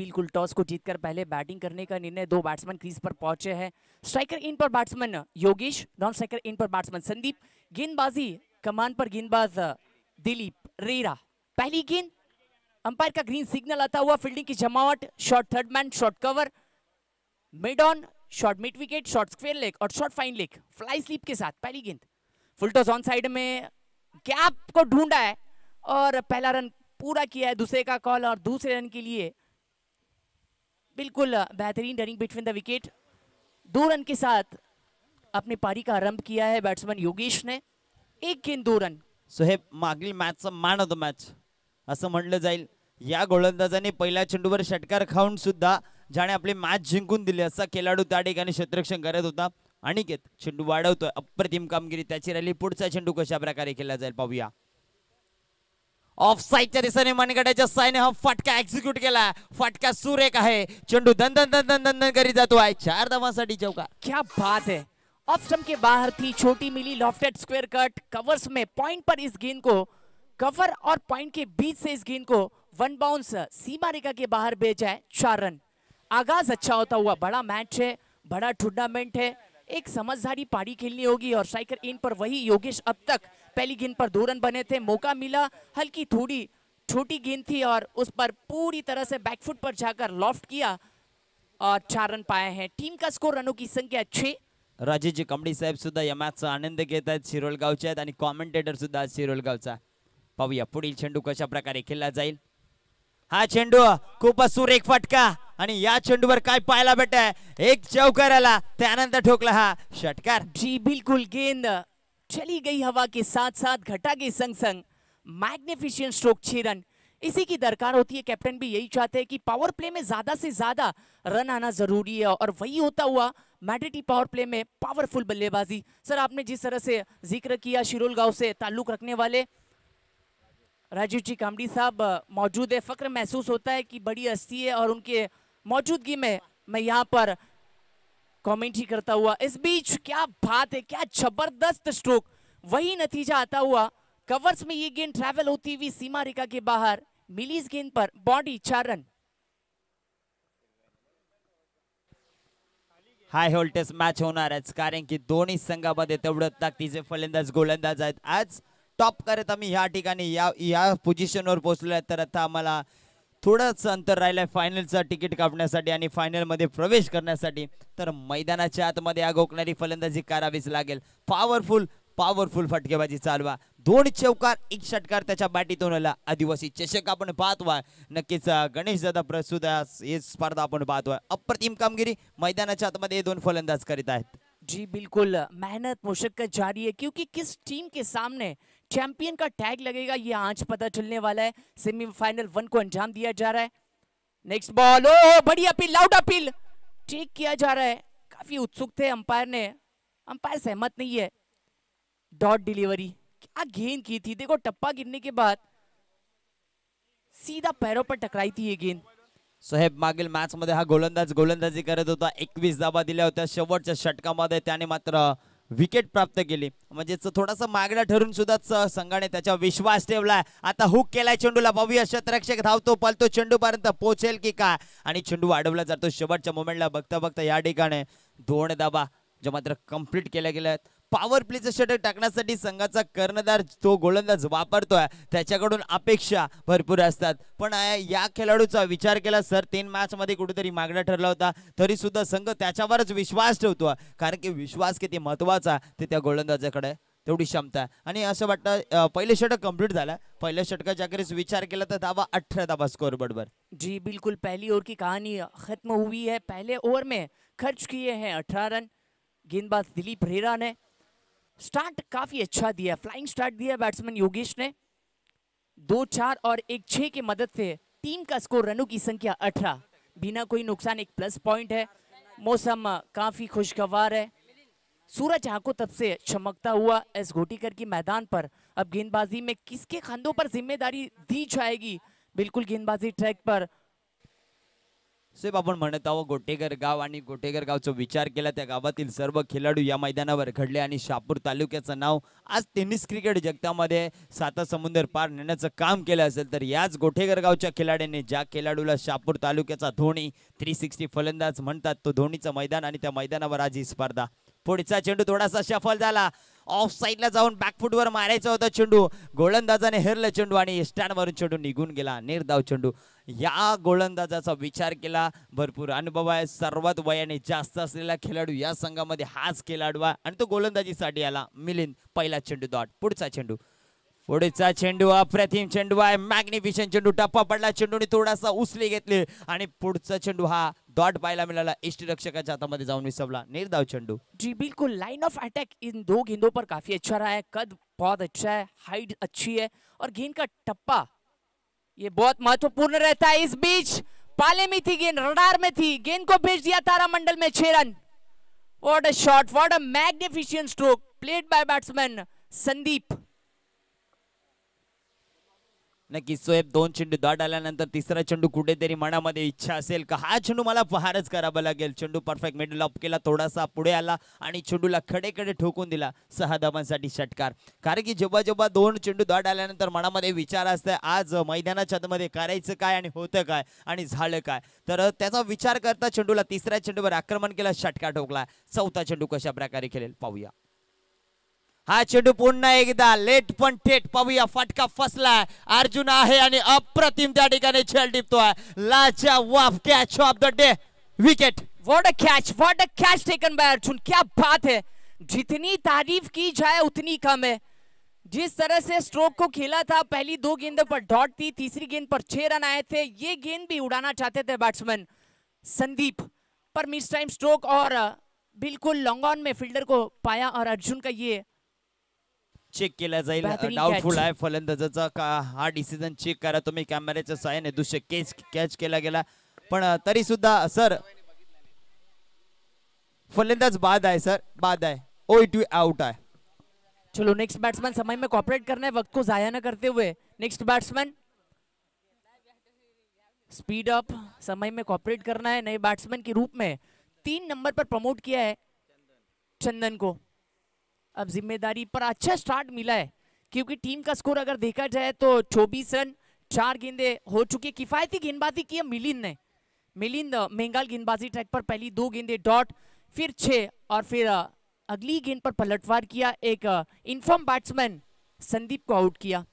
बिल्कुल टॉस को जीतकर पहले बैटिंग करने का निर्णय, दो बैट्समैन क्रीज पर पहुंचे हैं। Striker in per batsman Yogesh, non striker in per batsman Sandeep. गेंदबाजी कमान पर गेंदबाज दिलीप रेरा। पहली गेंद, अंपायर का ग्रीन सिग्नल आता हुआ, फील्डिंग की जमावट, short third man, short cover, mid on, short mid wicket, short square leg और short fine leg, fly slip के साथ पहली गेंद। फुल टॉस ऑन साइड में गैप को ढूंढा है और पहला रन पूरा किया है, दूसरे का कॉल और दूसरे रन के लिए बिल्कुल बेहतरीन running between the wicket. 2 run के साथ अपनी पारी का आरंभ किया है बैट्समैन योगेश ने। 1 गेंद 2 रन। सोहेब, मागील मॅचचा मॅन ऑफ द मॅच असं म्हटलं जाईल. या गोलंदाजाने पहिल्या चेंडूवर षटकार खाऊन सुद्धा ज्याने आपली मॅच जिंकून दिली असा खेळाडू त्या ठिकाणी क्षेत्ररक्षण करत होता. अनिकेत चेंडू वाढवतोय, अप्रतिम कामगिरी त्याची राहिली. पुढचा चेंडू कशा प्रकारे खेळला जाईल पाहूया. ऑफ साइडच्या दिशेने मनगटाच्या साईने हा फटका एक्झिक्यूट केला. फटका सुरेख आहे. चेंडू दन दन दन दन दन करी जातो आहे. 4 धावांसाठी चौका. क्या बात है, ऑफ स्टंप के बाहर थी, छोटी मिली लॉफ्टेड स्क्वायर कट, कवर्स में पॉइंट पर इस गेंद को, कवर और पॉइंट के बीच से इस गेंद को वन बाउंस सीमा रेखा के बाहर भेजा है. 4 रन. आगाज अच्छा होता हुआ, बड़ा मैच है, बड़ा टूर्नामेंट है, एक समझदारी पारी खेलनी होगी और स्ट्राइकर इन पर वही योगेश. अब तक पहली गेंद पर 2 रन बने थे, मौका मिला, हल्की थोड़ी छोटी गेंद थी और उस पर पूरी तरह से बैकफुट पर जाकर लॉफ्ट किया और 4 रन पाए हैं. टीम का स्कोर रनों की संख्या 6. राजेशजी कांबडी साहेब सुद्धा या मॅचचा आनंद घेत आहेत. शिरोळगावचे आहेत आणि कॉमेंटेटर सुद्धा शिरोळगावचा. पाहूया पुढील चेंडू कशा प्रकारे खेळला जाईल. हा चेंडू खूपच सुरेख फटका आणि या चेंडूवर काय पाहायला भेटतंय. एक चौकार आला, त्यानंतर ठोकला हा षटकार. जी बिल्कुल, गेंद चली गई हवा के साथ साथ, घटा के संग संग. मैग्निफिशिएंट स्ट्रोक, 6 रन. इसी की दरकार होती है, कैप्टन भी यही चाहते हैं कि पावर प्ले में ज्यादा से ज्यादा रन आना जरूरी है और वही होता हुआ मैड्रिड पावर प्ले में पावरफुल बल्लेबाजी. सर, आपने जिस तरह से जिक्र किया शिरोल गांव से ताल्लुक रखने वाले राजीव जी कामड़ी साहब मौजूद है, फक्र महसूस होता है कि बड़ी हस्ती है और उनके मौजूदगी में मैं यहाँ पर कमेंट्री करता हुआ. इस बीच क्या बात है, क्या जबरदस्त स्ट्रोक, वही नतीजा आता हुआ. कवर्स में ये गेंद ट्रैवल होती हुई सीमा रेखा के बाहर मिली, इस गेंद पर body. 4 run. High voltage match होणारच, कारण की दोन्ही संघामध्ये तेवढं ताकदीचे फलंदाज गोलंदाज आहेत. आज टॉप करत आम्ही या ठिकाणी या पोझिशनवर पोहोचलो आहे. तर आता आम्हाला थोडंच अंतर राहिलंय फायनलचं तिकीट कापण्यासाठी आणि फायनलमध्ये प्रवेश करण्यासाठी. तर मैदानाच्या आतमध्ये आगोकणारी फलंदाजी करावीच लागेल. पॉवरफुल फटकेबाजी चालवा. 2 चौकार 1 षटकार त्याच्या बॅटीतून आला. आदिवासी चषक आपण पाहतोय, नक्कीच गणेश दादा प्रस्तुत ही स्पर्धा आपण पाहतोय. अप्रतिम कामगिरी मैदानाच्या आतमध्ये 2 फलंदाज करीत आहेत. जी बिल्कुल, मेहनत मुशक्कत जारी है, क्योंकि किस टीम के सामने चैंपियन का टैग लगेगा ये आज पता चलने वाला है. सेमीफाइनल 1 को अंजाम दिया जा रहा है. नेक्स्ट बॉल, ओ बड़ी अपील, लाउड अपील चेक किया जा रहा है. काफी उत्सुक थे अंपायर ने, अंपायर सहमत नहीं है. डॉट डिलीवरी, क्या गेंद की थी, देखो टप्पा गिरने के बाद सीधा पैरों पर टकराई थी ये गेंद. सोहेब, मागील मॅच मध्ये हा गोलंदाज गोलंदाजी करत होता. 21 धावा दिल्या होत्या. शेवटच्या षटकामध्ये त्याने मात्र विकेट प्राप्त केली. म्हणजेच थोडासा मागडा ठरून सुद्धा संघाने त्याचा विश्वास ठेवलाय. आता हुक केलाय चेंडूला. पाहूया क्षेत्ररक्षक धावतो, पळतो, चेंडू पर्यंत पोहोचेल की काय, आणि चेंडू वाढवला जातो. शेवटच्या मोमेंटला बघता बघता या ठिकाणी 2 धावा ज्या मात्र कंप्लीट केल्या गेल्या. पॉवर प्लेचं षटक टाकण्यासाठी संघाचा कर्णधार जो गोलंदाज वापरतोय त्याच्याकडून अपेक्षा भरपूर असतात. पण या खेळाडूचा विचार केला सर, 3 मॅच मध्ये कुठेतरी मागणा ठरला होता, तरी सुद्धा संघ त्याच्यावरच विश्वास ठेवतो. कारण की विश्वास किती महत्वाचा ते त्या गोलंदाजाकडे तेवढी क्षमता. आणि असं वाटतं पहिले षटक कंप्लीट झाला. पहिल्या षटकाच्या अखेरीस विचार केला तर 18 धावा स्कोर बरोबर. जी बिल्कुल, पहली ओवर की कहानी खत्म हुई है. पहले ओवर में खर्च किए हैं 18 रन गेंदबाज दिलीप रेरा ने. स्टार्ट काफी अच्छा दिया, फ्लाइंग स्टार्ट दिया बैट्समैन योगेश ने. 2 4 और 1 6 की मदद से टीम का स्कोर रनों की संख्या 18, बिना कोई नुकसान, एक प्लस पॉइंट है. मौसम काफी खुशगवार है. सूरज आंखों तब से चमकता हुआ एस घोटीकर की मैदान पर. अब गेंदबाजी में किसके कंधों पर जिम्मेदारी दी जाएगी? बिल्कुल गेंदबाजी ट्रैक पर साहेब आपण म्हणत आहोत गोटेघर गाव आणि गोटेघर गावचा विचार केला त्या गावातील सर्व खेळाडू या मैदानावर घडले आणि शहापूर तालुक्याचं नाव आज टेनिस क्रिकेट जगतामध्ये साता समुद्र पार नेण्याचं काम केलं असेल तर याच गोटेघर गावच्या खेळाडूंनी ज्या खेळाडूला शहापूर तालुक्याचा धोनी 360 फलंदाज म्हणतात तो धोनीचं मैदान आणि त्या मैदानावर आज ही स्पर्धा. पुढचा चेंडू थोडासा सफल झाला, ऑफ साईडला जाऊन बॅकफुटवर मारायचा होता चेंडू, गोलंदाजाने हेरला चेंडू आणि स्टँडवरून चेंडू निघून गेला. निर्धाव चेंडू. या गोलंदाजाचा विचार केला, भरपूर अनुभव आहे, सर्वात वयाने जास्त असलेला खेळाडू या संघामध्ये हाच खेळाडू आहे आणि तो गोलंदाजीसाठी आला. मिलिंद पहिला चेंडू डॉट. पुढचा चेंडू अप्रतिम चेंडू आहे, मॅग्निफिशंट चेंडू. टप्पा पडला चेंडूने थोडासा उचली घेतली आणि पुढचा चेंडू हा डॉट पाहायला मिळाला, यष्टीरक्षकाच्या हातामध्ये जाऊन विसवला. निर्धाव चेंडू. जी बिल्कुल, लाइन ऑफ अटैक इन दो गेंदों पर काफी अच्छा रहा है, कद बहुत अच्छा है, हाइट अच्छी है और गेंद का टप्पा ये बहुत महत्वपूर्ण रहता है. इस बीच पाले में थी गेंद, रडार में थी, गेंद को भेज दिया तारामंडल में 6 run. What a shot, what a magnificent stroke played by batsman Sandeep. नक्कीच सोहेब, 2 चेंडू डॉट आल्यानंतर तिसरा चेंडू कुठेतरी मनामध्ये इच्छा असेल का हा चेंडू मला पहारच करावा लागेल. चेंडू परफेक्ट मिडल अप केला, थोडासा पुढे आला आणि चेंडूला खडेकडे ठोकून दिला. 6 धावांसाठी षटकार. कारण की जेव्हा जेव्हा 2 चेंडू डॉट आल्यानंतर मनामध्ये विचार असते आज मैदानाच्या आतमध्ये करायचं काय आणि होतं काय आणि झालं काय, तर त्याचा विचार करता चेंडूला तिसऱ्या चेंडूवर आक्रमण केलं, षटकार ठोकला. चौथा चेंडू कशा प्रकारे खेळेल पाहूया. हा चेंडू पुन्हा एकदा लेट पण थेट पाहूया. फटका फसलाय, अर्जुन आहे आणि अप्रतिम त्या ठिकाणी खेळ टिपतोय. लाजवाब catch of the day, wicket. What a catch taken by Arjun. क्या बात है, जितनी तारीफ की जाए उतनी कम है. जिस तरह से स्ट्रोक को खेला था, पहली 2 गेंदों पर डॉट थी, तीसरी गेंद पर 6 रन आए थे. ये गेंद भी उड़ाना चाहते थे बैट्समैन संदीप, पर मिस टाइम स्ट्रोक और बिल्कुल लॉन्ग ऑन में फील्डर को पाया और अर्जुन का ये चेक केला जाईल. बेहतरीन डाउटफुल catch. आहे फलंदाजाचा का हा डिसिजन चेक करा तुम्ही कॅमेऱ्याच्या सहाय्याने. दुसरे कॅच केला गेला पण तरी सुद्धा सर फलंदाज बाद आहे सर, बाद आहे. OT आउट आहे. चलो नेक्स्ट बैट्समैन समय में कॉपरेट करना है, वक्त को जाया न करते हुए. नेक्स्ट बैट्समैन स्पीड अप, समय में कॉपरेट करना है. नए बैट्समैन के रूप में 3 नंबर पर प्रमोट किया है चंदन को. अब जिम्मेदारी पर अच्छा स्टार्ट मिला है क्योंकि टीम का स्कोर अगर देखा जाए तो 24 रन 4 गेंदे हो चुकी. किफायती गेंदबाजी की है मिलिंद ने. मिलिंद मेंगाल गेंदबाजी ट्रैक पर पहली 2 गेंदे डॉट, फिर 6 और फिर अगली गेंद पर पलटवार किया. एक इन्फॉर्म बैट्समैन संदीप को आउट किया.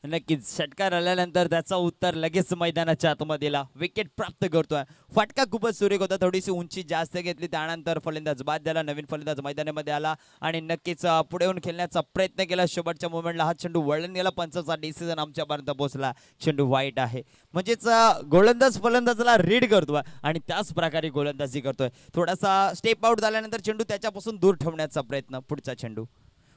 नक्कीच षटकार आल्यानंतर त्याचा उत्तर लगेच मैदानाच्या आतमध्ये दिला, विकेट प्राप्त करतोय. फटका खूपच सुरेख होता, थोडीशी उंची जास्त घेतली, त्यानंतर फलंदाज बाद झाला, नवीन फलंदाज मैदानामध्ये आला आणि नक्कीच पुढे येऊन खेळण्याचा प्रयत्न केला. शेवटच्या मोमेंटला हा चेंडू वळून गेला, पंचाचा डिसिजन आमच्यापर्यंत पोहोचला. चेंडू वाईट आहे, म्हणजेच गोलंदाज फलंदाजाला रीड करतोय आणि त्याच प्रकारे गोलंदाजी करतोय. थोडासा स्टेप आउट झाल्यानंतर चेंडू त्याच्यापासून दूर ठेवण्याचा प्रयत्न.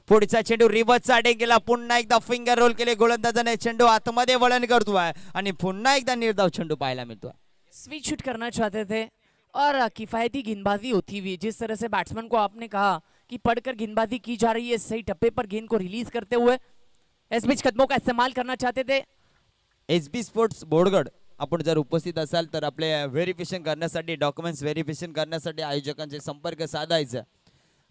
पुढचा चेंडू रिव्हर्स साडे गेला, पुन्हा एकदा फिंगर रोल केले गोलंदाजाने, चेंडू आतमध्ये वळण करतोय आणि पुन्हा एकदा निर्धाव चेंडू पाहायला मिळतोय. स्विच शूट करना चाहते थे और किफायती गेंदबाजी होती हुई, जिस तरह से बैट्समैन को आपने कहा कि पढ़कर गेंदबाजी की जा रही है, सही टप्पे पर गेंद को रिलीज करते हुए इस बीच कदमों का इस्तेमाल करना चाहते थे. SB स्पोर्ट्स बोर्डगड आपण जर उपस्थित असाल तर आपले व्हेरिफिकेशन करण्यासाठी, डॉक्युमेंट्स व्हेरिफिकेशन करण्यासाठी आयोजकांचे संपर्क साधायचा.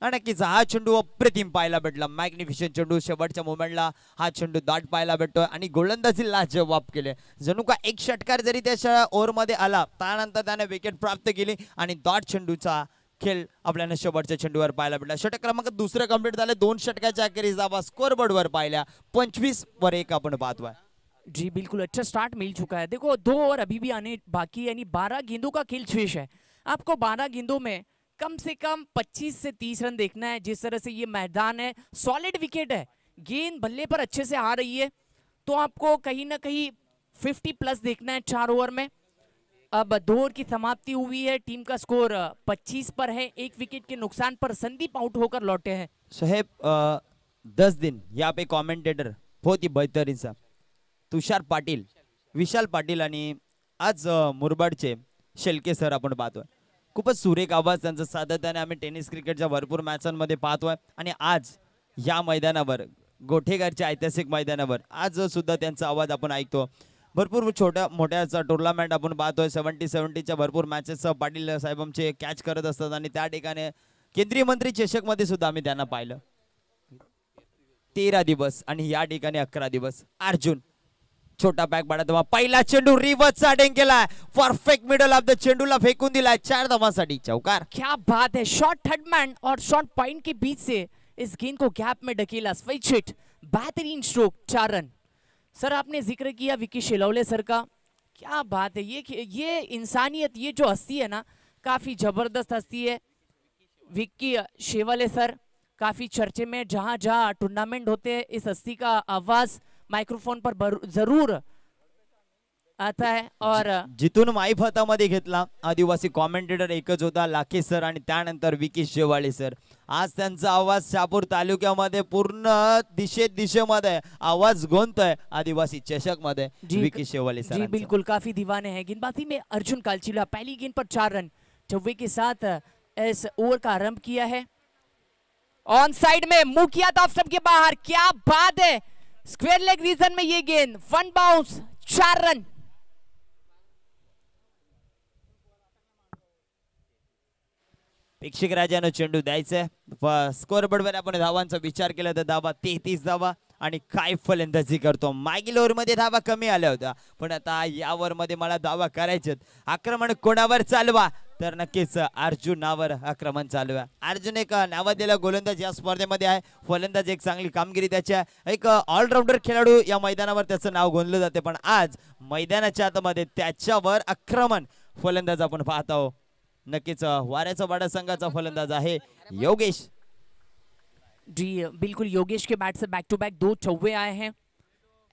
आणि नक्कीच हा चेंडू अप्रतिम पाहायला भेटला, मॅग्निफिशंट चेंडू. शेवटच्या मोमेंटला हा चेंडू दाट पाहायला भेटतोय आणि गोलंदाजीला जवाब केले. जणू का एक षटकार जरी त्याच्या ओव्हरमध्ये आला त्यानंतर त्याने विकेट प्राप्त केली आणि डॉट चेंडूचा खेळ आपल्याला शेवटच्या चेंडूवर पाहायला भेटला. षटक क्रमांक दुसरं कंप्लीट झाले, 2 षटकाच्या अखेरीस धावा स्कोरबोर्डवर पाहिल्या, 25 आपण पाहतोय. जी बिल्कुल, अच्छा स्टार्ट मिल चुका है. देखो 2 ओवर अभी भी आने बाकी है, यानी 12 गेंदों का खेल शेष है. आपको 12 गेंदों में कम से कम 25 से 30 रन देखना है. जिस तरह से ये मैदान है, सॉलिड विकेट है, गेंद बल्ले पर अच्छे से आ रही है, तो आपको कहीं ना कहीं 50 प्लस देखना है 4 ओवर में. अब 2 ओवर की समाप्ति हुई है, टीम का स्कोर 25 पर है. 1 विकेट के नुकसान पर संदीप आउट होकर लौटे हैं. साहेब 10 दिन यहाँ पे कॉमेंटेटर बहुत ही बेहतरीन सा तुषार पाटील, विशाल पाटील आणि आज मुरबाडचे शेलके सर आपण पाहतोय. खूपच सुरेख आवाज त्यांचा सातत्याने आम्ही टेनिस क्रिकेटच्या भरपूर मॅचांमध्ये पाहतोय आणि आज या मैदानावर गोठेघरच्या ऐतिहासिक मैदानावर आज सुद्धा त्यांचा आवाज आपण ऐकतो. भरपूर छोट्या मोठ्या टुर्नामेंट आपण पाहतोय 70-70च्या भरपूर मॅचेस पाटील साहेब आमचे कॅच करत असतात आणि त्या ठिकाणी केंद्रीय मंत्री चषक मध्ये सुद्धा आम्ही त्यांना पाहिलं. 13 दिवस आणि या ठिकाणी 11 दिवस. अर्जुन छोटा बॅग बाळा धावा, पहिला चेंडू रिव्हर्सचा अटेम्प्ट केलाय, परफेक्ट मिडल ऑफ द चेंडूला फेकून दिलाय, 4 धावांसाठी चौकार. क्या बात है, शॉर्ट थर्ड मैन और शॉर्ट पॉइंट के बीच से इस गेंद को गैप में ढकेला, स्विच हिट, बेहतरीन स्ट्रोक, 4 रन. सर आपने जिक्र किया विकी शेलौले सर का, क्या बात है, ये इंसानियत, ये जो हस्ती है ना, काफी जबरदस्त हस्ती है. विक्की शेवाले सर काफी चर्चे में, जहां जहां टूर्नामेंट होते हैं इस हस्ती का आवाज माइक्रोफोन पर जरूर आता है. और जिथून माईफ हातामध्ये घेतला आदिवासी कॉमेंटेटर एकच होता, लाखे सर आणि त्यानंतर विकी शेवाळे सर. आज त्यांचा आवाज शहापूर तालुक्यामध्ये पूर्ण दिशेमध्ये आवाज गोंधतोय आदिवासी चषक मध्ये. विकी शेवाळे सर जी बिल्कुल काफी दीवाने हैं. गेंदबाजी में अर्जुन कालचीला पहली गेंद पर 4 रन चौवे के साथ इस ओवर का आरंभ किया है. ऑन साइड में मुंह किया था स्टंप के बाहर, क्या बात है, स्क्वायर लेग रीजन में ये गेंद, 1 बाउंस, 4 रन. प्रेक्षक राजानं चेंडू द्यायचंय. स्कोअर बोर्डवर आपण धावांचा विचार केला तर धावा 33 धावा आणि काय फलंदाजी करतो. मागील ओव्हरमध्ये धावा कमी आल्या होत्या, पण आता या ओव्हरमध्ये मला धावा करायचे. आक्रमण कोणावर चालवा तर नक्कीच अर्जुन नावर आक्रमण चालवा. अर्जुन एक नावाजलेला गोलंदाज या स्पर्धेमध्ये आहे. फलंदाज एक चांगली कामगिरी त्याच्या, एक ऑलराऊंडर खेळाडू या मैदानावर त्याचं नाव गोंधलं जाते, पण आज मैदानाच्या आतमध्ये त्याच्यावर आक्रमण फलंदाज आपण पाहत आहोत. नक्कीच वाऱ्याचा वाडा संघाचा फलंदाज आहे योगेश. जी बिल्कुल, योगेश के bat say back to back 2 चौवे आए हैं.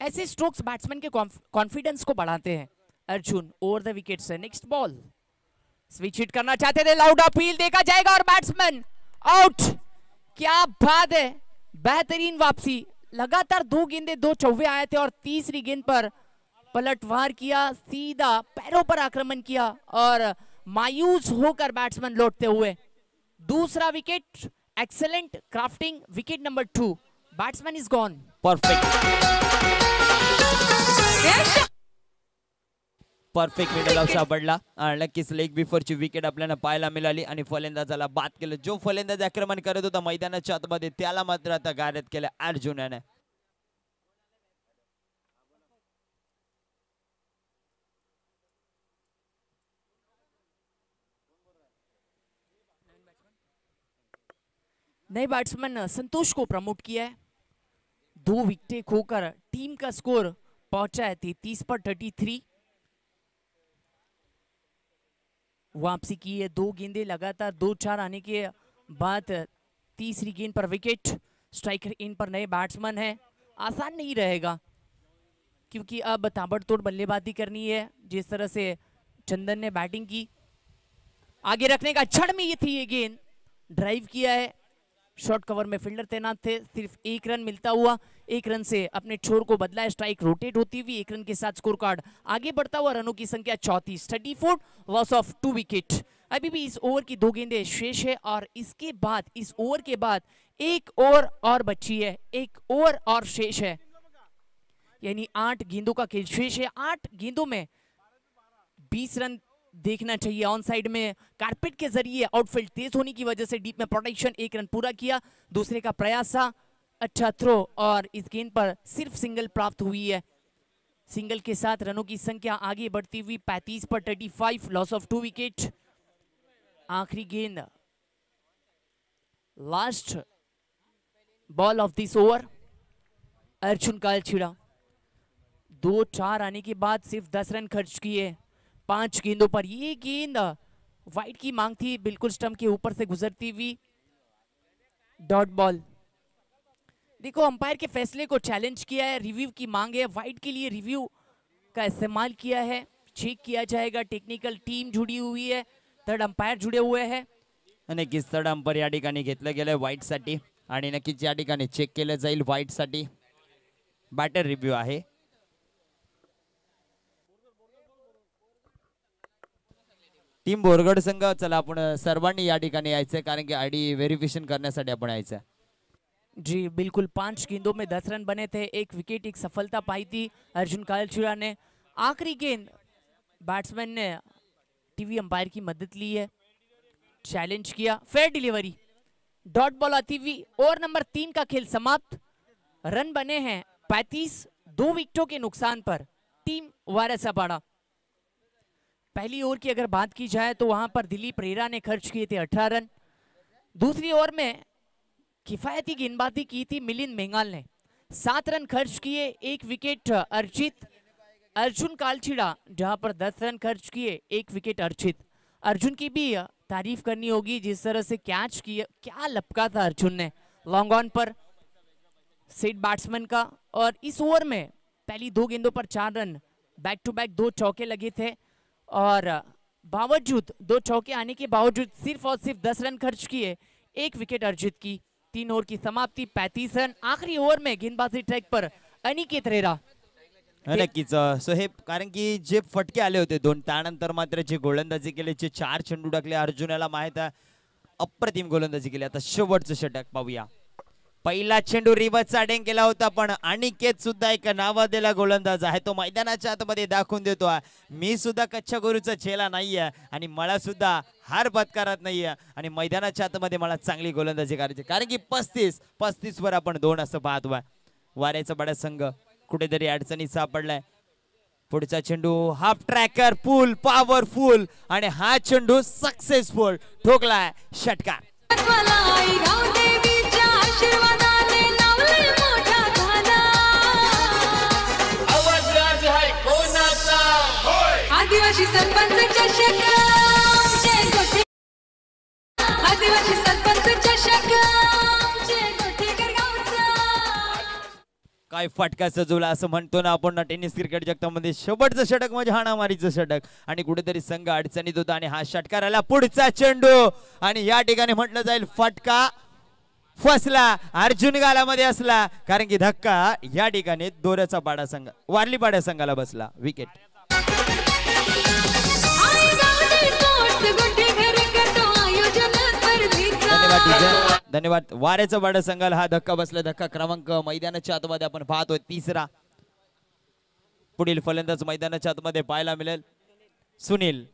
ऐसे स्ट्रोक्स बैट्समैन के कॉन्फिडेंस को बढ़ाते हैं. Arjun over the wicket say next ball, switch hit करना चाहते थे, लाउड अपील देखा जाएगा और बैट्समैन आउट. क्या बात है, बेहतरीन वापसी. लगातार 2 गेंदे 2 चौवे आए थे और तीसरी गेंद पर पलटवार किया, सीधा पैरों पर आक्रमण किया और मायूस होकर बैट्समैन लौटते हुए. दूसरा wicket, excellent crafting, wicket number 2, batsman is gone. Perfect middle of सापडला आणि नक्कीच लेग बिफोरची विकेट आपल्याला पाहायला मिळाली आणि फलंदाजाला बाद केलं. जो फलंदाज आक्रमण करत होता मैदानाच्या आतमध्ये त्याला मात्र आता गारद केलं अर्जुन याने. नए बैट्समैन संतोष को प्रमोट किया है. 2 विकेटें खोकर टीम का स्कोर पहुंचा है 33 पर 33. वापसी की है, 2 गेंदे लगातार 2-4 आने के बाद तीसरी गेंद पर विकेट. स्ट्राइकर इन पर नए बैट्समैन है, आसान नहीं रहेगा क्योंकि अब ताबड़तोड़ बल्लेबाजी करनी है. जिस तरह से चंदन ने बैटिंग की, आगे रखने का क्षण में ये थी ये गेंद, ड्राइव किया है. शॉर्ट कवर में फील्डर तैनात थे, सिर्फ 1 रन मिलता हुआ, 1 रन से अपने छोर को बदला है. स्ट्राइक रोटेट होती हुई 1 रन के साथ स्कोर कार्ड आगे बढ़ता हुआ. रनों की संख्या 34, लॉस ऑफ 2 विकेट. अभी भी इस ओवर की 2 गेंदें शेष है और इसके बाद, इस ओवर के बाद 1 ओवर और बची है, 1 ओवर और शेष है, यानी 8 गेंदों का खेल शेष है. 8 गेंदों में 20 रन देखना चाहिए. ऑन साइड में कारपेट के जरिए आउटफील्ड तेज होने की वजह से डीप में प्रोटेक्शन, 1 रन पूरा किया. दूसरे का प्रयास था, अच्छा थ्रो और इस गेंद पर सिर्फ सिंगल प्राप्त हुई है. सिंगल के साथ रनों की संख्या आगे बढ़ती हुई 35 पर 35, लॉस ऑफ 2 विकेट. आखिरी गेंद, last ball of this over, Arjun कालछिड़ा. 2-4 आने के बाद सिर्फ 10 रन खर्च किए 5 गेंदों पर. ये गेंद वाइड की मांग थी, बिल्कुल स्टंप के ऊपर से गुजरती हुई, डॉट बॉल. देखो अंपायर के फैसले को चैलेंज किया है, रिव्यू की मांग है. वाइड के लिए रिव्यू का इस्तेमाल किया है, चेक किया जाएगा. टेक्निकल टीम जुड़ी हुई है, थर्ड अंपायर जुड़े हुए हैं. नक्कीच थर्ड अंपायर या ठिकाणी घेतलं गेलंय वाईट साठी आणि नक्कीच या ठिकाणी चेक केलं जाईल वाईट साठी. बॅटर रिव्ह्यू आहे. टीम बोरगड संघ, चला आपण सर्वांनी या ठिकाणी यायचंय कारण की आयडी व्हेरिफिकेशन करण्यासाठी आपण यायचं. जी बिल्कुल, 5 गेंदों में 10 रन बने थे, 1 विकेट, 1 सफलता पाई थी अर्जुन कालछिड़ा ने. आखिरी गेंद बैट्समैन ने टीवी अंपायर की मदद ली है, चैलेंज किया, फेयर डिलीवरी, डॉट बॉल आती हुई ओवर नंबर 3 का खेल समाप्त। रन बने हैं 35, 2 विकेटों के नुकसान पर टीम वारासापाड़ा। पहली ओवर की अगर बात की जाए तो वहां पर दिलीप रेरा ने खर्च किए थे 18 रन। दूसरी ओवर में किफायती गेंदबाजी की थी मिलिंद मेंगाल ने, 7 रन खर्च किए, 1 विकेट अर्जुन कालछिड़ा जहां पर 10 रन खर्च किए, 1 विकेट अर्जुन की भी तारीफ करनी होगी, जिस तरह से कैच किया, क्या लपका था अर्जुन ने long on per set batsman का। और इस ओवर में पहली 2 गेंदों पर 4 रन, बैक टू बैक 2 चौके लगे थे और बावजूद 2 चौके आने के बावजूद सिर्फ और सिर्फ 10 रन खर्च किए, 1 विकेट अर्जित की। 3 ओवर की समाप्ति 35 रन। आखिरी ओवर में गेंदबाजी ट्रॅक पर अनिकेत रेरा। नक्कीच सोहेब, कारण की जे फटके आले होते 2, त्यानंतर मात्र जे गोलंदाजी केले, जे 4 चेंडू टाकले, अर्जुनाला माहित आहे अप्रतिम गोलंदाजी केली। आता शेवटचं षटक पाहूया। पहिला चेंडू रिवर्सचा डेंग केला होता, पण अनिकेत सुद्धा एक नावाजलेला गोलंदाज आहे, तो मैदानाच्या आतमध्ये दाखवून देतो मी सुद्धा कच्च्या गुरुचा चेला नाहीये आणि मला सुद्धा हार पत्कारत नाहीये आणि मैदानाच्या आतमध्ये मला चांगली गोलंदाजी करायची, कारण की 35 वर आपण 2 असं पाहतोय। वाऱ्याचा बडा संघ कुठेतरी अडचणीत सापडलाय। पुढचा चेंडू हाफ ट्रॅकर फुल पॉवरफुल आणि हा चेंडू सक्सेसफुल ठोकलाय षटकार। आदिवासी सरपंच चषक, आदिवासी सरपंच चषक, काय फटका सजवला असं म्हणतो ना आपण टेनिस क्रिकेट जगतामध्ये। शेवटचं षटक म्हणजे हाणामारीचं षटक आणि कुठेतरी संघ अडचणीत होता आणि हा षटकार आला। पुढचा चेंडू आणि या ठिकाणी म्हटलं जाईल फटका फसला, अर्जुन गालामध्ये असला, कारण की धक्का या ठिकाणी दोऱ्याचा पाडा संघ वारली पाड्या संघाला बसला। विकेट। धन्यवाद। वाऱ्याचा बडा संघाला हा धक्का बसला। धक्का क्रमांक मैदानाच्या आतमध्ये आपण पाहतोय 3रा। पुढील फलंदाज मैदानाच्या आतमध्ये पाहायला मिळेल सुनील।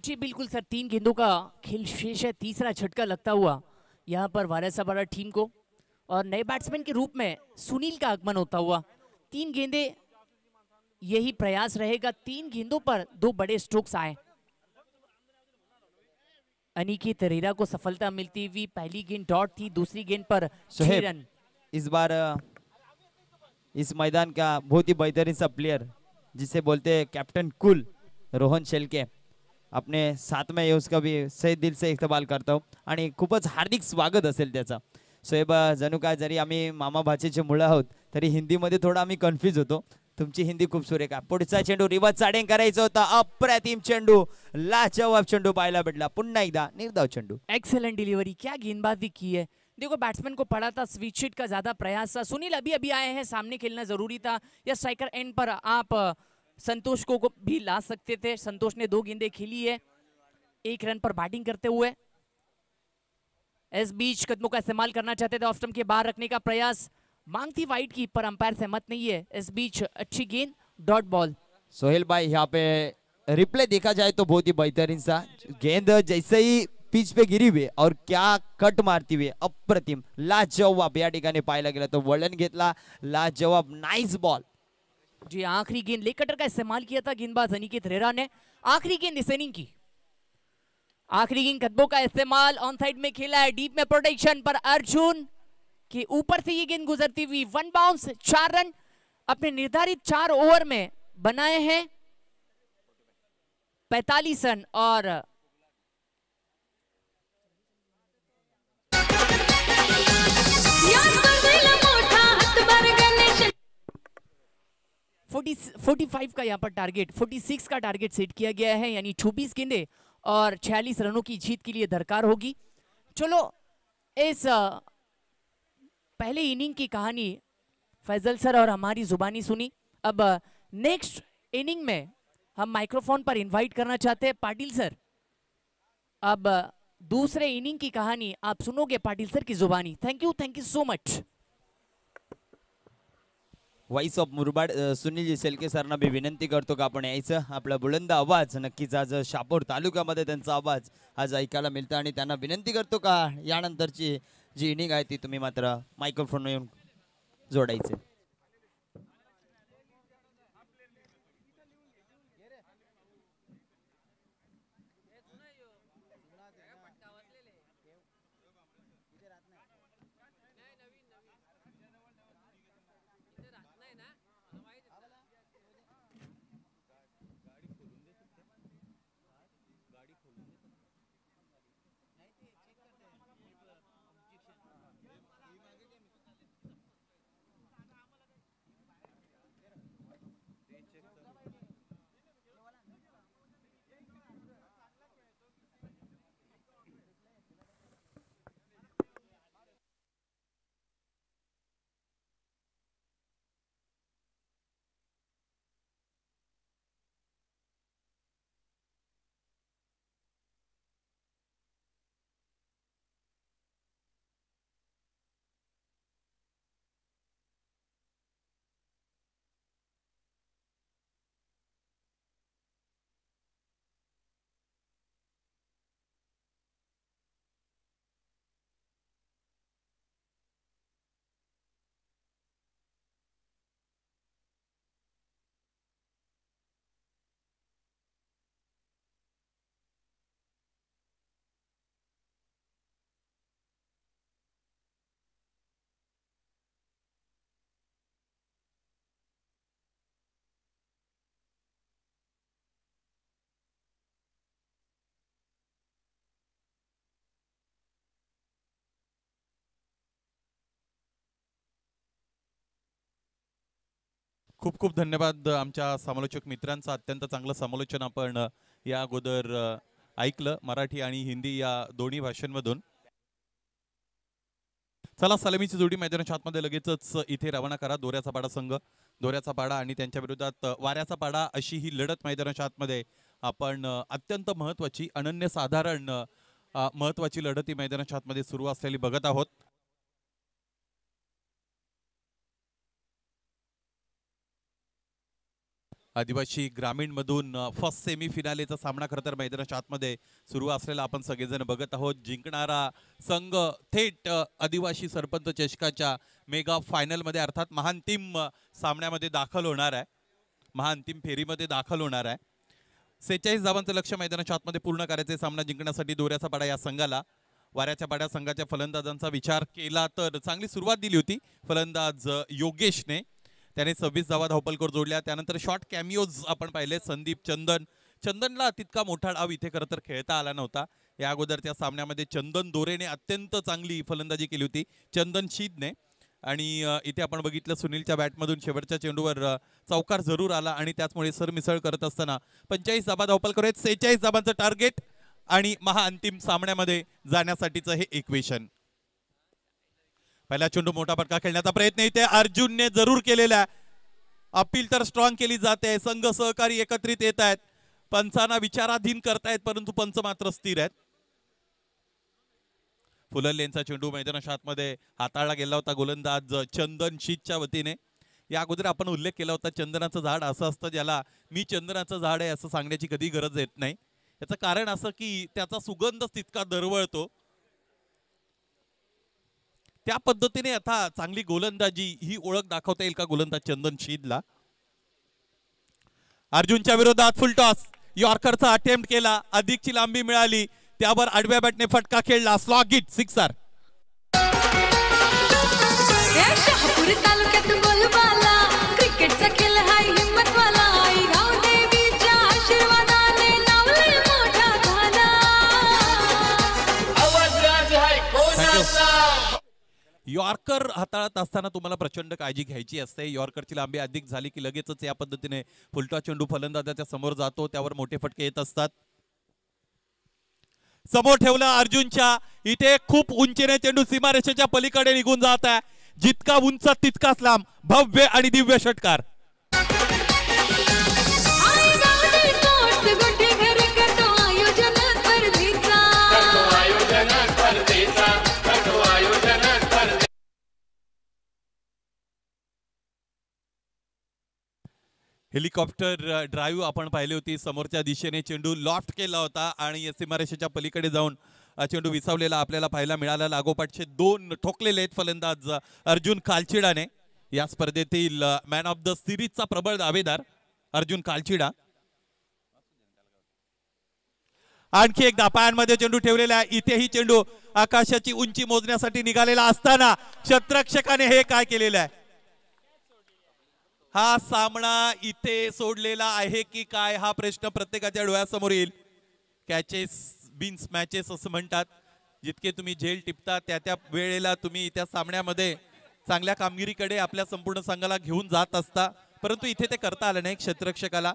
जी बिल्कुल सर, 3 गेंदों का खेल शेष है, 3रा झटका लगता हुआ यहाँ पर वारासापाड़ा टीम को और नए बैट्समैन के रूप में सुनील का आगमन होता हुआ। 3 गेंदे यही प्रयास रहेगा, 3 गेंदों पर 2 बड़े स्ट्रोक्स आए। अनिकेत रेरा को सफलता मिलती हुई। पहली गेंद डॉट थी, दूसरी गेंद पर 6 रन। इस बार इस मैदान का बहुत ही बेहतरीन सा प्लेयर जिसे बोलते हैं कैप्टन कूल, रोहन शेलके, अपने साथ में उसका भी सही दिल से इस्तकबाल करता हूँ आणि खूपच हार्दिक स्वागत असेल त्याचा। सोहेब, जणू काय जरी आम्ही मामा भाचेचे मुलं आहोत तरी हिंदीमध्ये थोडा आम्ही कन्फ्यूज होतो। तुमची हिंदी खूप सुरेख आहे। पुढचा चेंडू रिवर्स चाडेंग करायचा होता, अप्रतिम चेंडू, लाजवाब चेंडू पाहायला भेटला। पुन्हा एकदा निर्धाव चेंडू, एक्सेलेंट डिलीवरी, क्या गेंदबाजी की है। देखो बैट्समैन को पड़ा था, स्विच हिट का ज्यादा प्रयास था। सुनील अभी आए हैं, सामने खेलना जरूरी था, या स्ट्राइकर एंड पर आप संतोष को भी ला सकते थे। संतोष ने 2 गेंदें खेली है, 1 रन पर बैटिंग करते हुए। इस बीच कदमों का इस्तेमाल करना चाहते थे, ऑफ स्टंप के बाहर रखने का प्रयास, मांग थी वाइड की पर अंपायर सहमत नहीं है। इस बीच अच्छी गेंद, डॉट बॉल। सोहेल भाई, यहाँ पे रिप्ले देखा जाए तो बहुत ही बेहतरीन सा गेंद जैसे ही पिच पे गिरी हुई और क्या कट मारती हुई, अप्रतिम लाजवाब या ठिकाणी पाहायला गेला तो वळण घेतला, लाजवाब नाइस बॉल। जी, आखिरी गेंद लेग कटर का इस्तेमाल किया था गेंदबाज अनिकेत रेरा ने। आखिरी गेंद इस इनिंग की, आखिरी गेंद कदमों का इस्तेमाल, ऑन साइड में खेला है, डीप में प्रोटेक्शन पर अर्जुन के ऊपर से ये गेंद गुजरती हुई, 1 बाउंस, 4 रन अपने निर्धारित 4 ओवर में बनाए हैं, 45 रन। और 45 का यहाँ पर टारगेट, 46 का टारगेट सेट किया गया है, यानी 24 गेंदे और 46 रनों की जीत के लिए दरकार होगी। चलो, इस पहले इनिंग की कहानी फैजल सर और हमारी जुबानी सुनी। अब नेक्स्ट इनिंग में हम माइक्रोफोन पर इनवाइट करना चाहते हैं पाटिल सर। अब दूसरे इनिंग की कहानी आप सुनोगे पाटिल सर की जुबानी। Thank you so much. Voice of Murbad Sunil Shelke सरांना मी विनंती करतो का आपण यायचं. आपला बुलंद आवाज नक्कीच आज शहापूर तालुक्यामध्ये त्यांचा आवाज आज ऐकायला मिळतं आणि त्यांना विनंती करतो का यानंतरची जी इनिंग आहे ती तुम्ही मात्र मायक्रोफोन येऊन जोडायचे. खूप खूप धन्यवाद आमच्या समालोचक मित्रांचं. अत्यंत चांगलं समालोचन आपण या अगोदर ऐकलं मराठी आणि हिंदी या दोन्ही भाषांमधून. चला सलामीची जोडी मैदानाच्या आतमध्ये लगेचच इथे रवाना करा. दोऱ्याचा पाडा संघ, दोऱ्याचा पाडा आणि त्यांच्या विरोधात वाऱ्याचा पाडा अशी ही लढत मैदानाच्या आतमध्ये आपण अत्यंत महत्त्वाची अनन्यसाधारण महत्त्वाची लढत ही मैदानाच्या आतमध्ये सुरू असलेली बघत आहोत. आदिवासी ग्रामीण मधून फर्स्ट सेमी फिनालेचा सामना खरं तर मैदानाच्या आतमध्ये सुरू असलेला आपण सगळेजण बघत आहोत. जिंकणारा संघ थेट आदिवासी सरपंच चषकाच्या मेगा फायनलमध्ये अर्थात महाअंतिम सामन्यामध्ये दाखल होणार आहे, महाअंतिम फेरीमध्ये दाखल होणार आहे. 46 धावांचं लक्ष्य मैदानाच्या आतमध्ये पूर्ण करायचे. सामना जिंकण्यासाठी दोऱ्याचा पाडा या संघाला वाऱ्याच्या पाड्या संघाच्या फलंदाजांचा विचार केला तर चांगली सुरुवात दिली होती फलंदाज योगेशने. त्याने 26 धावा धावपलकर जोडल्या. त्यानंतर शॉर्ट कॅमिओज आपण पाहिले. संदीप चंदनला तितका मोठा डाव इथे खरं तर खेळता आला नव्हता. या अगोदर त्या सामन्यामध्ये चंदन दोरेने अत्यंत चांगली फलंदाजी केली होती, चंदन शीदने. आणि इथे आपण बघितलं सुनीलच्या बॅटमधून शेवटच्या चेंडूवर चौकार जरूर आला आणि त्याचमुळे सरमिसळ करत असताना 45 धावा धावपलकर आहेत. 46 धावांचं टार्गेट आणि महाअंतिम सामन्यामध्ये जाण्यासाठीचं हे इक्वेशन. पहिला चेंडू मोठा फटका खेळण्याचा प्रयत्न इथे अर्जुनने जरूर केलेला. अपील तर स्ट्रॉंग केली जाते. संघ सहकारी एकत्रित येत आहेत, पंचांना विचाराधीन करतायत, परंतु पंच मात्र स्थिर आहेत. फुललेंचा चेंडू मैदानाच्या आतमध्ये हाताळला गेला होता गोलंदाज चंदन शीतच्या वतीने. या अगोदर आपण उल्लेख केला होता चंदनाचं झाड असं असतं ज्याला मी चंदनाचं झाड आहे असं सांगण्याची कधी गरज येत नाही. याचं कारण असं की त्याचा सुगंध तितका दरवळतो. त्या पद्धतीने आता चांगली गोलंदाजी ही ओळख दाखवता येईल का गोलंदाज चंदन शीदला. अर्जुनच्या विरोधात फुल टॉस, यॉर्करचा अटेम्प्ट केला, अधिकची लांबी मिळाली, त्यावर आडव्या बॅटने फटका खेळला, स्लॉग हिट, सिक्सर. शहापूर तालुक्यात बोलबाला क्रिकेटचा खेळ हाय हिम्मतवाला. गाव देवीच्या आशीर्वादाने नावलय मोठा झाला. आवाज राज हाय कोणाचा. यॉर्कर हाताळत असताना तुम्हाला प्रचंड काळजी घ्यायची असते. यॉर्करची लांबी अधिक झाली की लगेचच या पद्धतीने फुलटॉस चेंडू फलंदाजाच्या समोर जातो, त्यावर मोठे फटके येत असतात. समोर ठेवलं अर्जुनच्या. इथे खूप उंचीने चेंडू सीमारेषेच्या पलीकडे निघून जात आहे. जितका उंच तितकाच लांब, भव्य आणि दिव्य षटकार. हेलिकॉप्टर ड्राईव्ह आपण पाहिली होती. समोरच्या दिशेने चेंडू लॉफ्ट केला होता आणि सीमारेषेच्या पलीकडे जाऊन चेंडू विसावलेला आपल्याला पाहायला मिळाला. लागोपाठचे 2 ठोकलेले आहेत फलंदाज अर्जुन कालचिडाने. या स्पर्धेतील मॅन ऑफ द सिरीजचा प्रबळ दावेदार अर्जुन कालचिडा. आणखी एकदा पायांमध्ये चेंडू ठेवलेला आहे. इथेही चेंडू आकाशाची उंची मोजण्यासाठी निघालेला असताना क्षेत्ररक्षकाने हे काय केलेलं आहे? हा सामना इथे सोडलेला आहे की काय हा प्रश्न प्रत्येकाच्या डोळ्यासमोर येईल. कॅचेस बिन्स मॅचेस असं म्हणतात. जितके तुम्ही झेल टिपता त्या वेळेला तुम्ही त्या सामन्यामध्ये चांगल्या कामगिरीकडे आपल्या संपूर्ण संघाला घेऊन जात असता, परंतु इथे ते करता आलं नाही क्षेत्ररक्षकाला.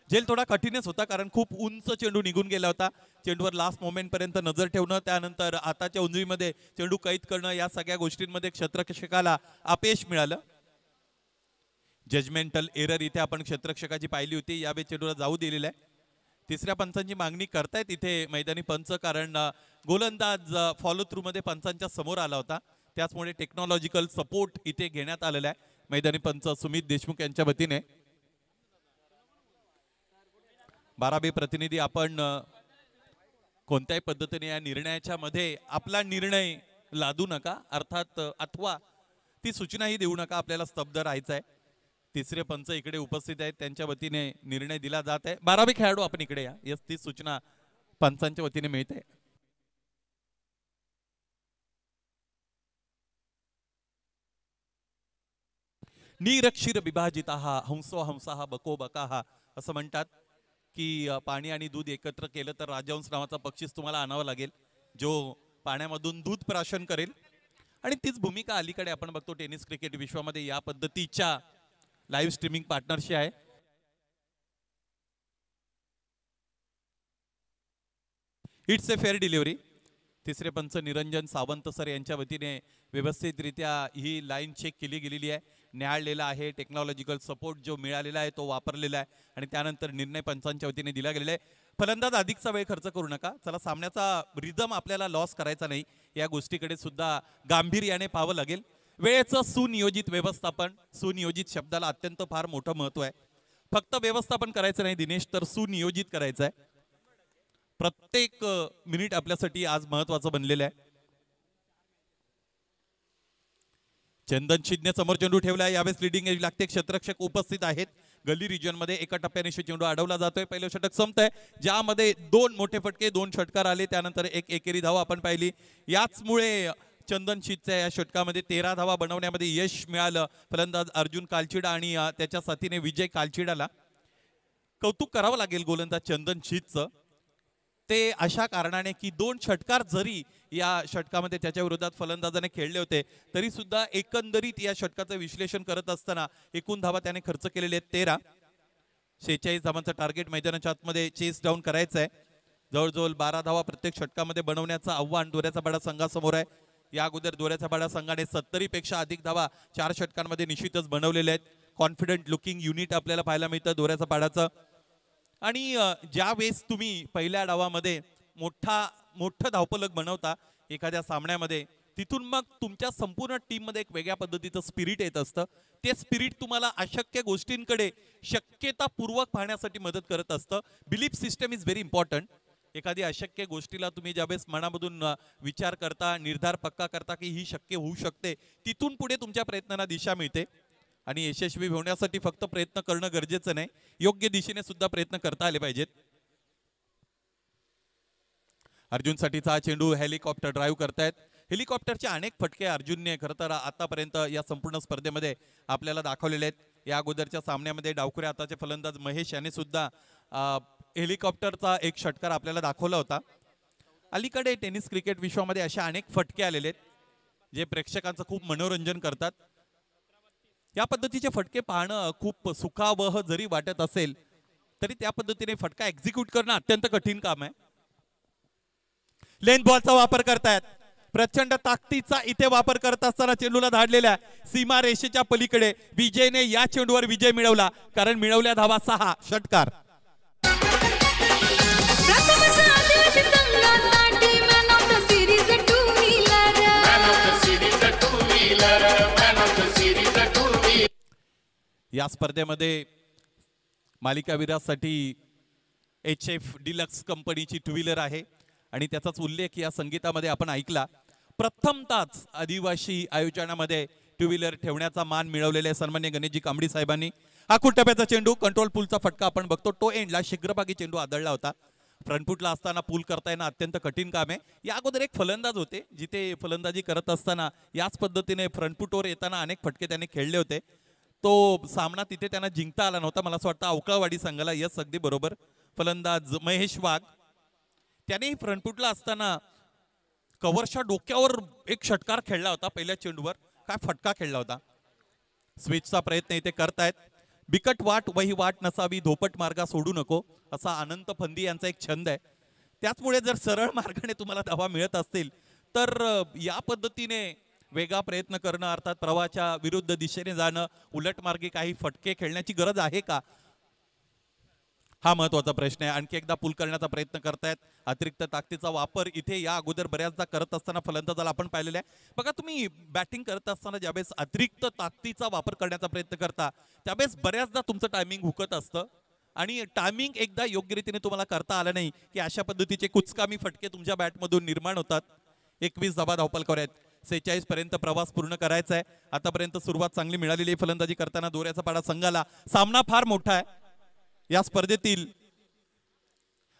झेल थोडा कठीणच होता कारण खूप उंच चेंडू निघून गेला होता. चेंडूवर लास्ट मोमेंट पर्यंत नजर ठेवणं, त्यानंतर हाताच्या उंजवीमध्ये चेंडू कैद करणं, या सगळ्या गोष्टींमध्ये क्षेत्ररक्षकाला अपयश मिळालं. जजमेंटल एरर इथे आपण क्षेत्ररक्षकाची पाहिली होती. यावेळी चेंडूला जाऊ दिलेला आहे. तिसऱ्या पंचांची मागणी करतायत इथे मैदानी पंच, कारण गोलंदाज फॉलो थ्रू मध्ये पंचांच्या समोर आला होता. त्याचमुळे टेक्नॉलॉजिकल सपोर्ट इथे घेण्यात आलेला आहे मैदानी पंच सुमित देशमुख यांच्या वतीने. 12 प्रतिनिधी आपण कोणत्याही पद्धतीने या निर्णयाच्या मध्ये आपला निर्णय लादू नका, अर्थात अथवा ती सूचनाही देऊ नका. आपल्याला स्तब्ध राहायचं आहे. तिसरे पंच इकडे उपस्थित आहेत, त्यांच्या वतीने निर्णय दिला जात आहे. 12 खेळाडू आपण इकडे या. यस, ती सूचना पंचांच्या वतीने मिळते. नीरक्षीर विभाजिताहा हंसो हंसाहा बको बकाहा असं म्हणतात की पाणी आणि दूध एकत्र केलं तर राजहंस नावाचा पक्षीच तुम्हाला आणावा लागेल, जो पाण्यामधून दूध प्राशन करेल. आणि तीच भूमिका अलीकडे आपण बघतो टेनिस क्रिकेट विश्वामध्ये या पद्धतीच्या लाईव्ह स्ट्रीमिंग पार्टनरशिप आहे. It's a fair delivery. तिसरे पंच निरंजन सावंत सर यांच्या वतीने व्यवस्थितरित्या ही लाईन चेक केली गेलेली आहे, न्याहाळलेला आहे. टेक्नॉलॉजिकल सपोर्ट जो मिळालेला आहे तो वापरलेला आहे आणि त्यानंतर निर्णय पंचांच्या वतीने दिला गेलेला आहे. फलंदाज अधिकचा वेळ खर्च करू नका. चला, सामन्याचा रिदम आपल्याला लॉस करायचा नाही, या गोष्टीकडे सुद्धा गांभीर्याने पाहावं लागेल. वेळेचं सुनियोजित व्यवस्थापन, सुनियोजित शब्दाला अत्यंत फार मोठं महत्व आहे. फक्त व्यवस्थापन करायचं नाही दिनेश, तर सुनियोजित करायचं आहे. प्रत्येक मिनिट आपल्यासाठी आज महत्वाचं बनलेलं आहे. चंदन शिंदे समोर चेंडू ठेवलाय. यावेळेस लिडिंग एज लागते. क्षेत्ररक्षक उपस्थित आहेत. गल्ली रिजन मध्ये एका टप्प्याने चेंडू अडवला जातोय. पहिलं षटक संपतंय, ज्यामध्ये 2 मोठे फटके, 2 षटकार आले, त्यानंतर एक एकेरी धाव आपण पाहिली. याचमुळे चंदन शिंदेच्या या षटकामध्ये 13 धावा बनवण्यामध्ये यश मिळालं फलंदाज अर्जुन कालचिडा आणि त्याच्या साथीने विजय कालचिडाला. कौतुक करावं लागेल गोलंदाज चंदन शिंदेचं. ते अशा कारणाने की 2 षटकार जरी या षटकामध्ये त्याच्या विरोधात फलंदाजाने खेळले होते, तरी सुद्धा एकंदरीत या षटकाचं विश्लेषण करत असताना एकूण धावा त्याने खर्च केलेले आहेत 13. 46 धावांचं टार्गेट मैदानाच्या आतमध्ये चेस डाऊन करायचं आहे. जवळजवळ 12 धावा प्रत्येक षटकामध्ये बनवण्याचं आव्हान दोऱ्याचा पाडा संघासमोर आहे. या अगोदर दोऱ्याचा पाडा संघाने 70 पेक्षा अधिक धावा 4 षटकांमध्ये निश्चितच बनवलेल्या आहेत. कॉन्फिडंट लुकिंग युनिट आपल्याला पाहायला मिळतं दोऱ्याचा पाडाचं. आणि ज्या वेळेस तुम्ही पहिल्या डावामध्ये मोठं धावफलक बनवता एखाद्या सामन्यामध्ये, तिथून मग तुमच्या संपूर्ण टीम मध्ये एक वेगळ्या पद्धतीचं स्पिरिट येत असतं. ते स्पिरिट तुम्हाला अशक्य गोष्टींकडे शक्यतापूर्वक पाहण्यासाठी मदत करत असतं. Belief system is very important. एखादी अशक्य गोष्टीला तुम्ही ज्यावेळेस मनामधून विचार करता, निर्धार पक्का करता की ही शक्य होऊ शकते, तिथून पुढे तुमच्या प्रयत्नांना दिशा मिळते. आणि यशस्वी होण्यासाठी फक्त प्रयत्न करणं गरजेचं नाही, योग्य दिशेने सुद्धा प्रयत्न करता आले पाहिजेत. अर्जुनसाठीचा हा चेंडू हेलिकॉप्टर ड्राईव्ह करतायत. हेलिकॉप्टरचे अनेक फटके अर्जुनने खरं तर आतापर्यंत या संपूर्ण स्पर्धेमध्ये आपल्याला दाखवलेले आहेत. या अगोदरच्या सामन्यामध्ये डावखुऱ्या हाताचे फलंदाज महेश याने सुद्धा हेलिकॉप्टरचा एक षटकार आपल्याला दाखवला होता. अलीकडे टेनिस क्रिकेट विश्वामध्ये अशा अनेक फटके आलेले आहेत जे प्रेक्षकांचं खूप मनोरंजन करतात. या पद्धतीचे फटके पाहणं खूप सुखावह जरी वाटत असेल, तरी त्या पद्धतीने फटका एक्झिक्यूट करणं अत्यंत कठीण काम आहे. लेन बॉलचा वापर करतायत. प्रचंड ताकदीचा इथे वापर करत असताना चेंडूला धाडलेल्या सीमा रेषेच्या पलीकडे विजयने या चेंडूवर विजय मिळवला, कारण मिळवल्या धावा 6. षटकार. या स्पर्धेमध्ये मालिकावीरासाठी HF डिलक्स कंपनीची टू व्हीलर आहे आणि त्याचाच उल्लेख या संगीतामध्ये आपण ऐकला. प्रथमतःच आदिवासी आयोजनामध्ये टू व्हीलर ठेवण्याचा मान मिळवलेले सन्मान्य गणेशजी कांबडी साहेबांनी. हा टप्प्याचा चेंडू, कंट्रोल पूलचा फटका आपण बघतो. तो एंडला शीघ्रभागी चेंडू आदळला होता. फ्रंटफुटला असताना पूल करता येणं अत्यंत कठीण काम आहे. या अगोदर एक फलंदाज होते जिथे फलंदाजी करत असताना याच पद्धतीने फ्रंटफुटवर येताना अनेक फटके त्यांनी खेळले होते. तो सामना तिथे त्यांना जिंकता आला नव्हता. मला असं वाटतं अवकाळवाडी संघाला. यस, अगदी बरोबर. फलंदाज महेश वाघ त्याने फ्रंटफुटला असताना कव्हरच्या डोक्यावर एक षटकार खेळला होता. पहिल्या चेंडूवर काय फटका खेळला होता. स्विचचा प्रयत्न इथे करतायत. बिकट वाट वही वाट नसावी, धोपट मार्गा सोडू नको, असा अनंत फंदी यांचा एक छंद आहे. त्याचमुळे जर सरळ मार्गाने तुम्हाला धावा मिळत असतील तर या पद्धतीने वेगळा प्रयत्न करणं, अर्थात प्रवाहाच्या विरुद्ध दिशेने जाणं, उलट मार्गे काही फटके खेळण्याची गरज आहे का, हा महत्वाचा प्रश्न आहे. आणखी एकदा पूल करण्याचा प्रयत्न करतायत. अतिरिक्त ताकदीचा वापर इथे या अगोदर बऱ्याचदा करत असताना फलंदाजाला आपण पाहिलेलं आहे. बघा, तुम्ही बॅटिंग करत असताना ज्यावेळेस अतिरिक्त ताकदीचा वापर करण्याचा प्रयत्न करता त्यावेळेस बऱ्याचदा तुमचं टायमिंग हुकत असतं आणि टायमिंग एकदा योग्य रीतीने तुम्हाला करता आलं नाही की अशा पद्धतीचे कुचकामी फटके तुमच्या बॅटमधून निर्माण होतात. 21 धावा धावपलकावर आहेत. 46 पर्यंत प्रवास पूर्ण करायचा आहे. आतापर्यंत सुरुवात चांगली मिळालेली आहे फलंदाजी करताना दोऱ्याचा पाडा संघाला. सामना फार मोठा आहे. या स्पर्धेतील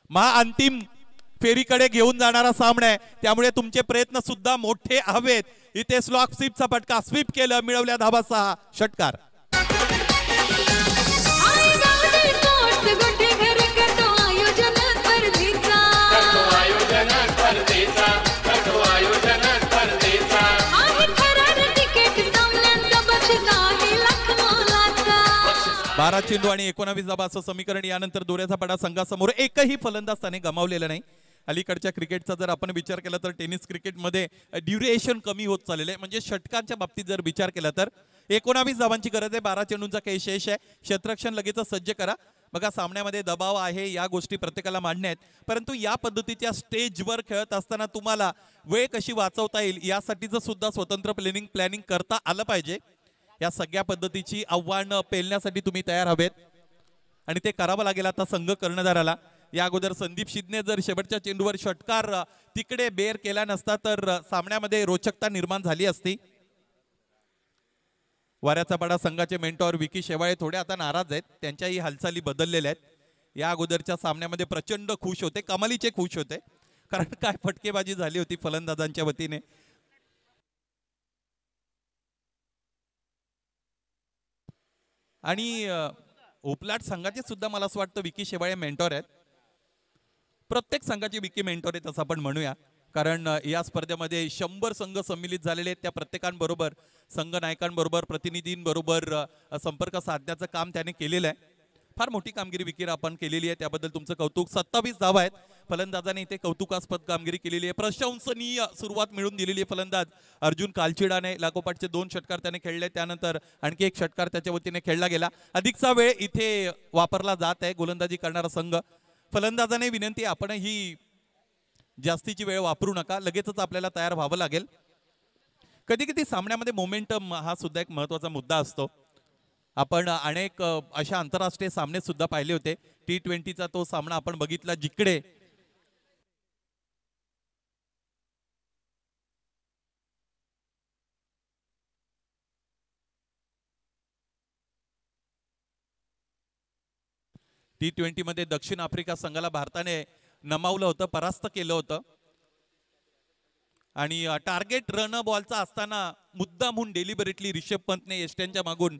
अंतिम फेरीकडे घेऊन जाणारा सामना आहे, त्यामुळे तुमचे प्रयत्न सुद्धा मोठे हवेत. इथे स्लॉक स्वीपचा फटका, स्वीप केलं, मिळवल्या धावा 6, षटकार. बारा चेंडू आणि 19 धावा असं समीकरण. यानंतर दोऱ्याचा पाडा संघासमोर. एकही फलंदाज त्याने गमावलेला नाही. अलीकडच्या क्रिकेटचा जर आपण विचार केला तर टेनिस क्रिकेटमध्ये ड्युरेशन कमी होत चाललेलं आहे. म्हणजे षटकांच्या बाबतीत जर विचार केला तर 19 धावांची गरज आहे. 12 चेंडूंचा काही शेष आहे. क्षेत्ररक्षण लगेच सज्ज करा. बघा, सामन्यामध्ये दबाव आहे, या गोष्टी प्रत्येकाला मान्य आहेत, परंतु या पद्धतीच्या स्टेजवर खेळत असताना तुम्हाला वेळ कशी वाचवता येईल यासाठीचं सुद्धा स्वतंत्र प्लॅनिंग करता आलं पाहिजे. या सगळ्या पद्धतीची आव्हानं पेलण्यासाठी तुम्ही तयार हवेत आणि ते करावं लागेल आता संघ कर्णधाराला. या अगोदर संदीप शिंदे जर शेवटच्या चेंडूवर षटकार तिकडे बेर केला नसता तर सामन्यामध्ये रोचकता निर्माण झाली असती. वाऱ्याचा पाडा संघाचे मेंटॉर विकी शेवाळे थोडे आता नाराज आहेत. त्यांच्याही हालचाली बदललेल्या आहेत. या अगोदरच्या सामन्यामध्ये प्रचंड खुश होते, कमालीचे खुश होते, कारण काय फटकेबाजी झाली होती फलंदाजांच्या वतीने. आणि उपलाट संघाचे सुद्धा मला असं वाटतं विकी शेवाळे मेंटॉर आहेत. प्रत्येक संघाचे विकी मेंटॉर आहेत असं आपण म्हणूया, कारण या स्पर्धेमध्ये 100 संघ सम्मिलित झालेले आहेत. त्या प्रत्येकांबरोबर, संघ नायकांबरोबर, प्रतिनिधींबरोबर संपर्क साधण्याचं काम त्याने केलेलं आहे. फार मोठी कामगिरी विकीर आपण केलेली आहे, त्याबद्दल तुमचं कौतुक. 27 धावा आहेत. फलंदाजाने इथे कौतुकास्पद कामगिरी केलेली आहे. प्रशंसनीय सुरुवात मिळून दिलेली आहे फलंदाज अर्जुन कालचिडाने. लागोपाठचे 2 षटकार त्याने खेळले, त्यानंतर आणखी एक षटकार त्याच्या वतीने खेळला गेला. अधिकचा वेळ इथे वापरला जात आहे गोलंदाजी करणारा संघ. फलंदाजाने विनंती, आपणही जास्तीची वेळ वापरू नका, लगेचच आपल्याला तयार व्हावं लागेल. कधी कधी सामन्यामध्ये मोमेंटम हा सुद्धा एक महत्वाचा मुद्दा असतो. आपण अनेक अशा आंतरराष्ट्रीय सामने सुद्धा पाहिले होते. T20चा तो सामना आपण बघितला जिकडे T20 मध्ये दक्षिण आफ्रिका संघाला भारताने नमावलं होतं, परास्त केलं होतं. आणि टार्गेट रन बॉलचा असताना मुद्दामहून डेलिबरेटली रिषभ पंतने यष्ट्यांच्या मागून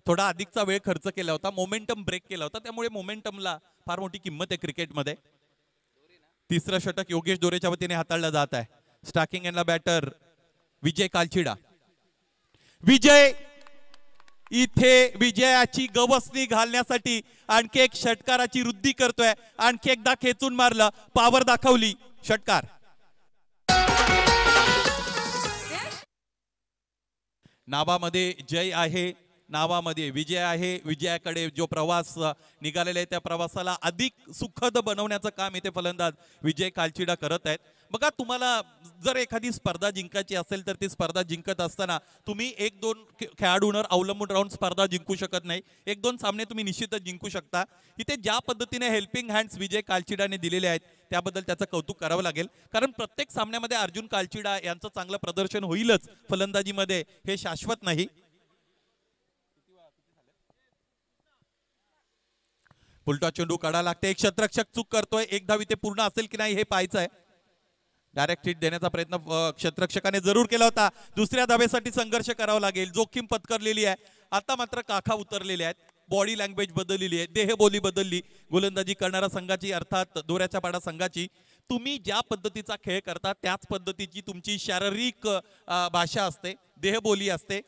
थोडा अधिकचा वेळ खर्च केला होता, मोमेंटम ब्रेक केला होता. त्यामुळे मोमेंटमला फार मोठी किंमत आहे क्रिकेटमध्ये. तिसरं षटक योगेश दोरेच्या वतीने हाताळलं जात आहे. स्टार्किंग एंडला बॅटर विजय कालचिडा. विजय इथे विजयाची गवसणी घालण्यासाठी आणखी एक षटकाराची वृद्धी करतोय. आणखी एकदा खेचून मारलं, पावर दाखवली, षटकार. नावामध्ये जय आहे, नावामध्ये विजय आहे. विजयाकडे जो प्रवास निघालेला आहे त्या प्रवासाला अधिक सुखद बनवण्याचं काम इथे फलंदाज विजय कालचिडा करत आहेत. बघा, तुम्हाला जर एखादी स्पर्धा जिंकायची असेल तर ती स्पर्धा जिंकत असताना तुम्ही 1-2 खेळाडूंवर अवलंबून राहून स्पर्धा जिंकू शकत नाही. 1-2 सामने तुम्ही निश्चितच जिंकू शकता. इथे ज्या पद्धतीने हेल्पिंग हँड्स विजय कालचिडाने दिलेले आहेत त्याबद्दल त्याचं कौतुक करावं लागेल. कारण प्रत्येक सामन्यामध्ये अर्जुन कालचिडा यांचं चांगलं प्रदर्शन होईलच फलंदाजीमध्ये, हे शाश्वत नाही. उलटा चेंडू काढा लागते. एक क्षेत्ररक्षक चूक करतोय. एक धाव इथे पूर्ण असेल की नाही हे पाहायचं आहे. डायरेक्ट हिट देण्याचा प्रयत्न क्षेत्ररक्षकाने जरूर केला होता. दुसऱ्या धावेसाठी संघर्ष करावा लागेल. जोखीम पत्करलेली आहे. आता मात्र काखा उतरलेले आहेत. बॉडी लँग्वेज बदललेली आहे. देहबोली बदलली गोलंदाजी करणाऱ्या संघाची, अर्थात दोऱ्याच्या पाडा संघाची. तुम्ही ज्या पद्धतीचा खेळ करता त्याच पद्धतीची तुमची शारीरिक भाषा असते, देहबोली असते.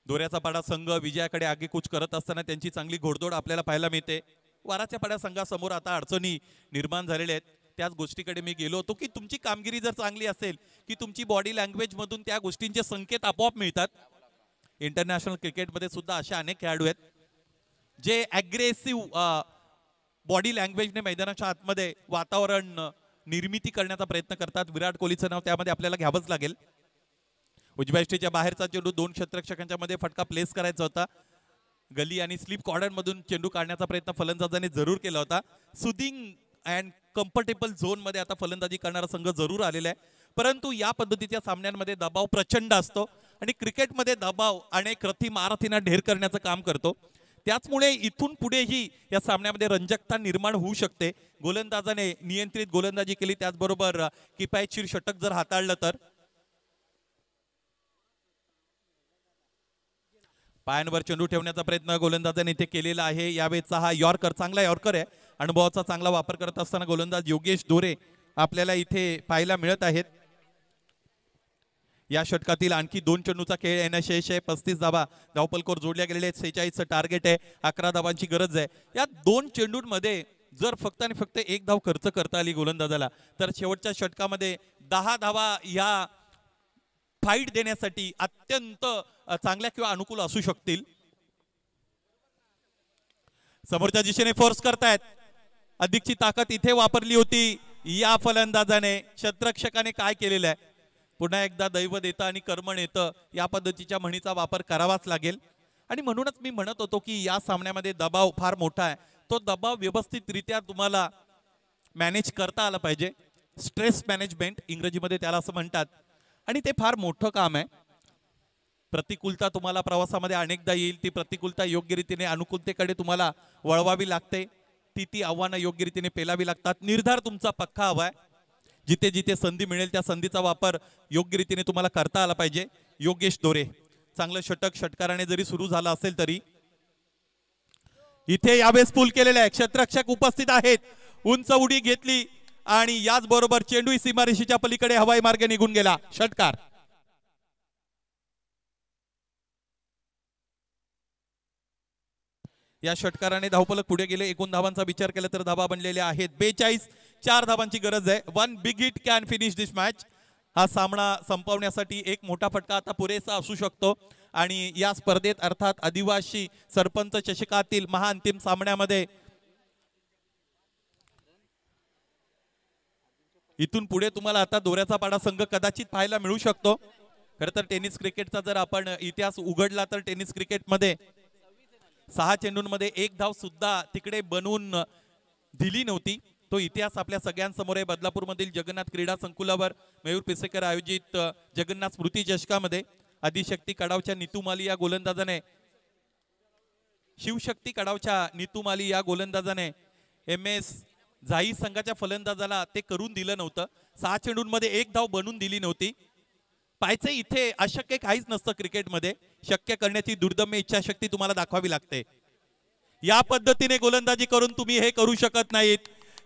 दोऱ्याचा पाडा संघ विजयाकडे आगेकूच करत असताना त्यांची चांगली घोडदौड आपल्याला पाहायला मिळते. वाराच्या पाड्या संघासमोर आता अडचणी निर्माण झालेल्या आहेत. त्याच गोष्टीकडे मी गेलो होतो की तुमची कामगिरी जर चांगली असेल की तुमची बॉडी लँग्वेज मधून त्या गोष्टींचे संकेत आपोआप मिळतात. इंटरनॅशनल क्रिकेटमध्ये सुद्धा अशा अनेक खेळाडू आहेत जे अग्रेसिव्ह बॉडी लँग्वेजने मैदानाच्या आतमध्ये वातावरण निर्मिती करण्याचा प्रयत्न करतात. विराट कोहलीचं नाव त्यामध्ये आपल्याला घ्यावंच लागेल. उजव्या यष्टीच्या बाहेरचा चेंडू 2 क्षेत्ररक्षकांच्या मध्ये फटका प्लेस करायचा होता. गली आणि स्लिप कॉर्नर मधून चेंडू काढण्याचा प्रयत्न फलंदाजाने जरूर केला होता. सुदिंग अँड कम्फर्टेबल झोन मध्ये आता फलंदाजी करणारा संघ जरूर आलेला आहे. परंतु या पद्धतीच्या सामन्यांमध्ये दबाव प्रचंड असतो आणि क्रिकेटमध्ये दबाव अनेक रथी महारथींना ढेर करण्याचं काम करतो. त्याचमुळे इथून पुढेही या सामन्यामध्ये रंजकता निर्माण होऊ शकते. गोलंदाजाने नियंत्रित गोलंदाजी केली, त्याचबरोबर किफायतशीर षटक जर हाताळलं तर. पायांवर चेंडू ठेवण्याचा प्रयत्न गोलंदाजाने इथे केलेला आहे. यावेळेचा हा यॉर्कर चांगला यॉर्कर आहे. अनुभवाचा चांगला वापर करत असताना गोलंदाज योगेश दोरे आपल्याला इथे पाहायला मिळत आहेत. या षटकातील आणखी 2 चेंडूचा खेळ येणं शेष आहे. 35 धावा धावपलकोर जोडल्या गेलेले आहेत. 46चं टार्गेट आहे. 11 धावांची गरज आहे. या 2 चेंडूंमध्ये जर फक्त आणि फक्त 1 धाव खर्च करता आली गोलंदाजाला तर शेवटच्या षटकामध्ये 10 धावा या फाईट देण्यासाठी अत्यंत चांगल्या किंवा अनुकूल असू शकतील. समोरच्या दिशेने फोर्स करतायत. अधिकची ताकद इथे वापरली होती या फलंदाजाने. क्षेत्ररक्षकाने काय केलेलं आहे? पुन्हा एकदा दैव देतं आणि कर्मण येतं या पद्धतीच्या म्हणीचा वापर करावाच लागेल. आणि म्हणूनच मी म्हणत होतो की या सामन्यामध्ये दबाव फार मोठा आहे. तो दबाव व्यवस्थितरित्या तुम्हाला मॅनेज करता आला पाहिजे. स्ट्रेस मॅनेजमेंट इंग्रजीमध्ये त्याला असं म्हणतात आणि ते फार मोठं काम आहे. प्रतिकूलता तुम्हाला प्रवासामध्ये अनेकदा येईल. ती प्रतिकूलता योग्य रीतीने अनुकूलतेकडे तुम्हाला वळवावी लागते. ती आव्हानं योग्य रीतीने पेलावी लागतात. निर्धार तुमचा पक्का हवाय. जिथे जिथे संधी मिळेल त्या संधीचा वापर योग्य रीतीने तुम्हाला करता आला पाहिजे. योगेश दोरे चांगलं षटकाराने जरी सुरू झालं असेल तरी इथे यावेळेस पूल केलेला आहे. क्षेत्ररक्षक उपस्थित आहेत. उंच उडी घेतली आणि याच बरोबर चेंडू सीमारेषेच्या पलीकडे हवाई मार्गे निघून गेला. षटकार. या षटकाराने धावफलक पुढे गेले. एकूण धावांचा विचार केला तर धावा बनलेल्या आहेत 42. 4 धावांची गरज आहे. 1 big hit can finish this match. हा सामना संपवण्यासाठी एक मोठा फटका आता पुरेसा असू शकतो. आणि या स्पर्धेत अर्थात आदिवासी सरपंच चषकातील महाअंतिम सामन्यामध्ये इथून पुढे तुम्हाला आता दोऱ्याचा पाडा संघ कदाचित पाहायला मिळू शकतो. खरं तर टेनिस क्रिकेटचा जर आपण इतिहास उघडला तर टेनिस क्रिकेटमध्ये 6 चेंडूंमध्ये 1 धाव सुद्धा तिकडे बनवून दिली नव्हती. तो इतिहास आपल्या सगळ्यांसमोर आहे. बदलापूरमधील जगन्नाथ क्रीडा संकुलावर मयूर पिसेकर आयोजित जगन्नाथ स्मृती चषकामध्ये आदिशक्ती कडावच्या नितुमाली या गोलंदाजाने शिवशक्ती कडावच्या नितुमाली या गोलंदाजाने MS झाई संघाच्या फलंदाजाला ते करून दिलं नव्हतं. 6 चेंडूंमध्ये 1 धाव बनवून दिली नव्हती. पाहायचं इथे अशक्य काहीच नसतं क्रिकेटमध्ये. शक्य करण्याची दुर्दम्य इच्छाशक्ती तुम्हाला दाखवावी लागते. या पद्धतीने गोलंदाजी करून तुम्ही हे करू शकत नाहीत.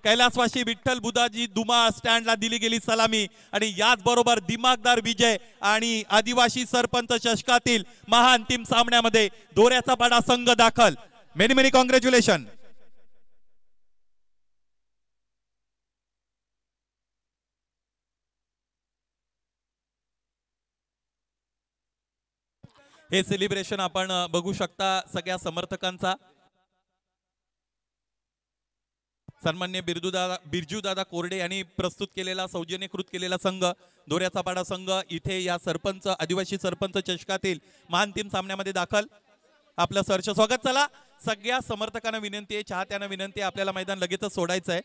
कैलासवासी विठ्ठल बुधाजी धुमाळ स्टँडला दिली गेली सलामी आणि याच बरोबर दिमागदार विजय आणि आदिवासी सरपंच चषकातील महाअंतिम सामन्यामध्ये दोऱ्याचा पाडा संघ दाखल. Many many congratulation. हे सेलिब्रेशन आपण बघू शकता सगळ्या समर्थकांचा. सन्मान्य बिरजूदादा कोरडे यांनी प्रस्तुत केलेला सौजन्यकृत केलेला संघ दोऱ्याचा पाडा संघ इथे या सरपंच आदिवासी सरपंच चषकातील महान टीम सामन्यामध्ये दाखल. आपलं सहर्ष स्वागत. चला सगळ्या समर्थकांना विनंती आहे, चाहत्यांना विनंती आहे, आपल्याला मैदान लगेचच सोडायचं आहे.